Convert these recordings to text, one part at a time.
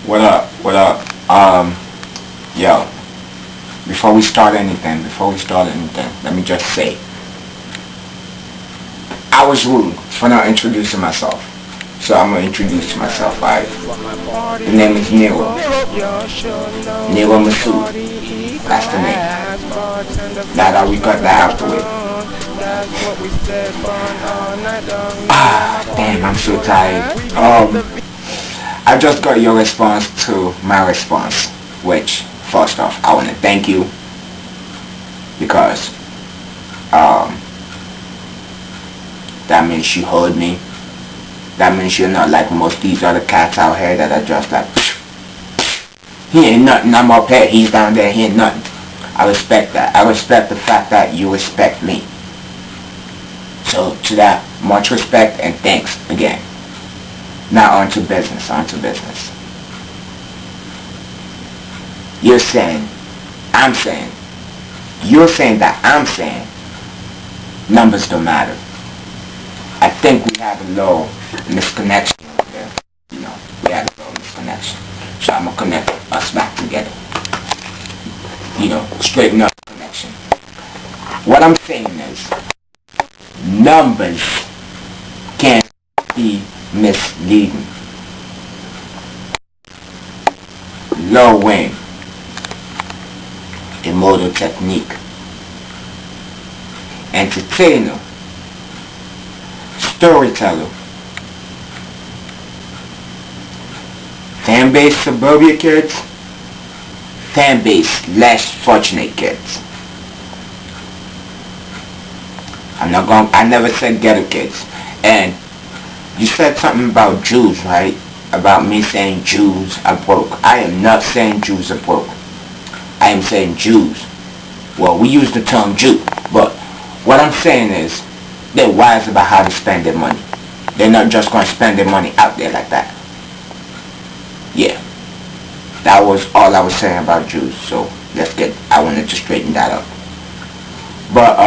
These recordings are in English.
What up? What up? Yo, before we start anything, let me just say, I was rude for not introducing myself. So I'm gonna introduce myself, alright? The name is Nero. Nero Masood. That's the name. Now that we got that out the way. Damn, I'm so tired. I just got your response to my response, which, first off, I want to thank you because that means you heard me. That means you're not like most of these other cats out here that are just like, he ain't nothing, I'm up here, he's down there, he ain't nothing. I respect that. I respect the fact that you respect me. So to that, much respect and thanks again. Now on to business, You're saying, I'm saying, you're saying that I'm saying, numbers don't matter. I think we have a little misconnection there. We have a little misconnection. So I'm going to connect us back together. Straighten up the connection. What I'm saying is, numbers can't be misleading. Lil Wayne, Immortal Technique, entertainer, storyteller, fan base suburbia kids, fan base less fortunate kids. I never said ghetto kids. And you said something about Jews, right? About me saying Jews are broke. I am not saying Jews are broke. I am saying Jews. Well, we use the term Jew, but what I'm saying is they're wise about how to spend their money. They're not just going to spend their money out there like that. Yeah. That was all I was saying about Jews. So I wanted to straighten that up. But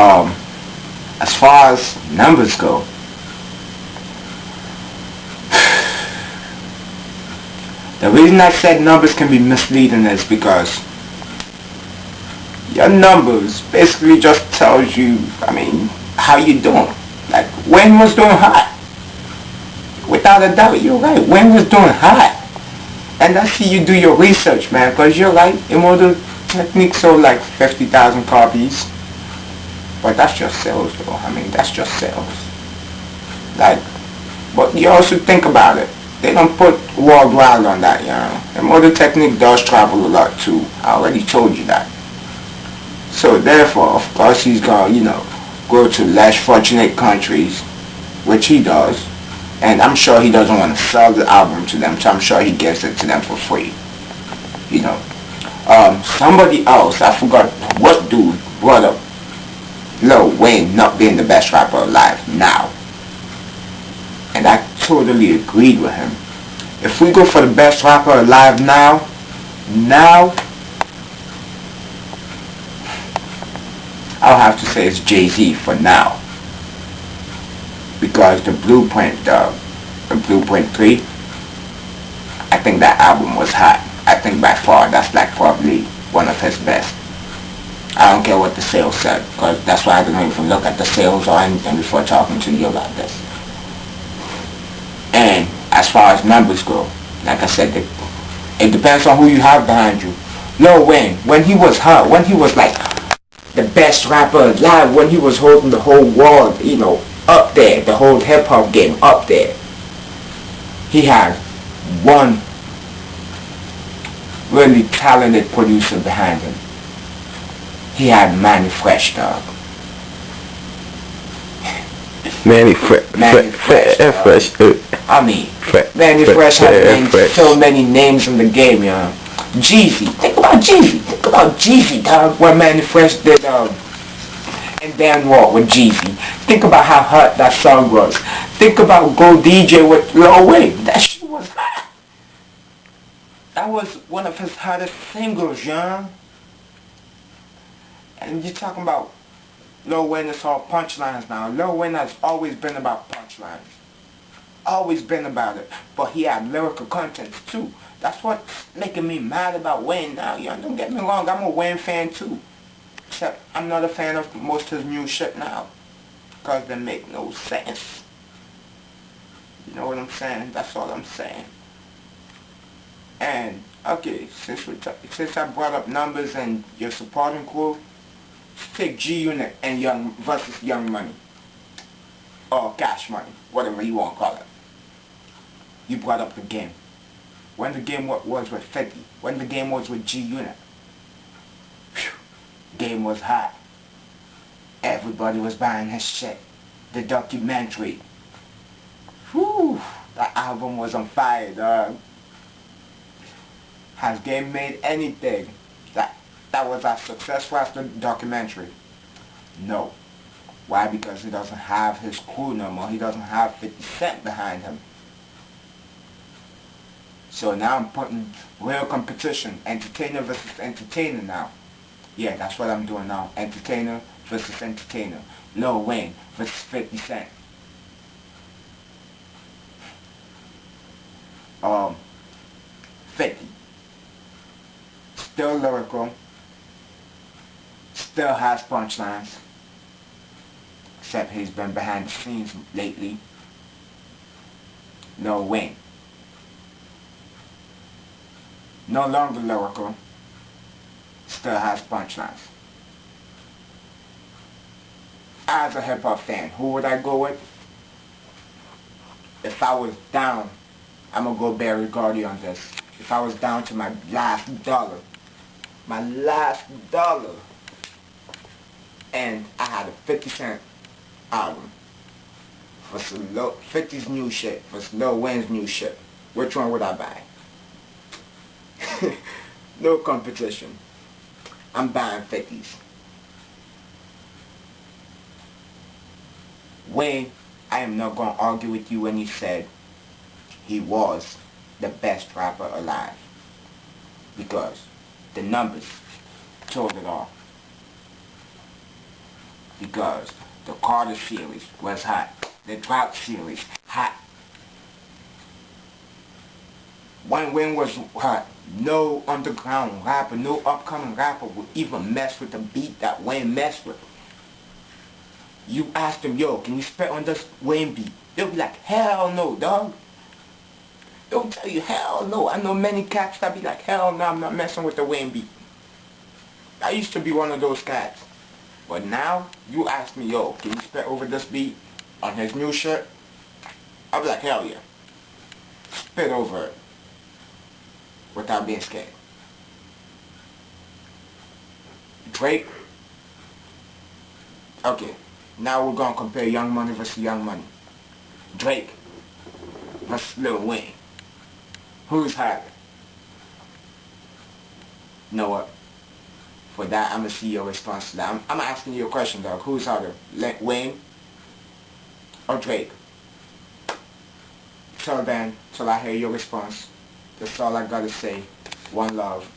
as far as numbers go, the reason I said numbers can be misleading is because your numbers basically just tells you, how you doing. Like, Wayne was doing hot. Without a doubt, you're right. Wayne was doing hot. And I see you do your research, man, because you're right. Immortal Technique sold like 50,000 copies. But that's just sales, though. That's just sales. But you also think about it. They don't put worldwide on that, Immortal Technique does travel a lot, too. I already told you that. So, therefore, of course, he's going to, go to less fortunate countries, which he does. And I'm sure he doesn't want to sell the album to them, so I'm sure he gives it to them for free. Somebody else, I forgot what dude brought up Lil Wayne not being the best rapper alive now. And I totally agreed with him. If we go for the best rapper alive now, I'll have to say it's Jay-Z for now. Because the Blueprint 3, I think that album was hot. I think by far that's like probably one of his best. I don't care what the sales said, because that's why I don't even look at the sales or anything before talking to you about this. And as far as numbers go, like I said, it depends on who you have behind you. Lil Wayne, when he was hot, when he was like the best rapper alive, when he was holding the whole world, up there, the whole hip-hop game up there, he had one really talented producer behind him. He had Manny Fresh, dog. Manny Fresh. Manny Fresh had so many names in the game, Jeezy. Think about Jeezy, dog. What Manny Fresh did, and then what with Jeezy. Think about how hot that song was. Think about Go DJ with Lil Wayne. That shit was hot. That was one of his hottest singles, And you're talking about Lil Wayne is all punchlines now. Lil Wayne has always been about punchlines. Always been about it. But he had lyrical contents too. That's what's making me mad about Wayne now. You know, don't get me wrong, I'm a Wayne fan too. Except I'm not a fan of most of his new shit now. Because they make no sense. You know what I'm saying? That's all I'm saying. And, okay, since I brought up numbers and your supporting crew, let's take G Unit and Young versus Young Money. Or Cash Money, whatever you want to call it. You brought up the game. When the game was with 50, when the game was with G Unit, game was hot. Everybody was buying his shit. The documentary. Whew, that album was on fire, dog. Has Game made anything that was as successful as the documentary? No. Why? Because he doesn't have his crew no more. He doesn't have 50 Cent behind him. So now I'm putting real competition. Entertainer versus entertainer now. Yeah, that's what I'm doing now. Entertainer versus entertainer. Lil Wayne versus 50 Cent. 50. Still lyrical. Still has punchlines. Except he's been behind the scenes lately. Lil Wayne. No longer lyrical. Still has punchlines. As a hip hop fan, who would I go with? If I was down, I'm gonna go Barry Gordy on this. If I was down to my last dollar, and I had a 50 Cent album for some 50's new shit, for some Lil Wayne's new shit, which one would I buy? No competition. I'm buying 50's. Wayne, I am not going to argue with you when you said he was the best rapper alive. Because the numbers told it all. Because the Carter series was hot. The Drought series, hot. When Wayne was hot, no underground rapper, no upcoming rapper would even mess with the beat that Wayne messed with. You ask them, yo, can you spit on this Wayne beat? They'll be like, hell no, dog. They'll tell you, hell no. I know many cats that be like, hell no, I'm not messing with the Wayne beat. I used to be one of those cats. But now, you ask me, yo, can you spit over this beat on his new shit? I'll be like, hell yeah. Spit over it. Without being scared. Drake. Okay. Now we're gonna compare Young Money versus Young Money. Drake versus Lil Wayne. Who's higher? You know what? For that, I'm gonna see your response to that. I'm asking you a question, dog. Who's harder? Wayne or Drake? Till then, till I hear your response. That's all I gotta say. One love.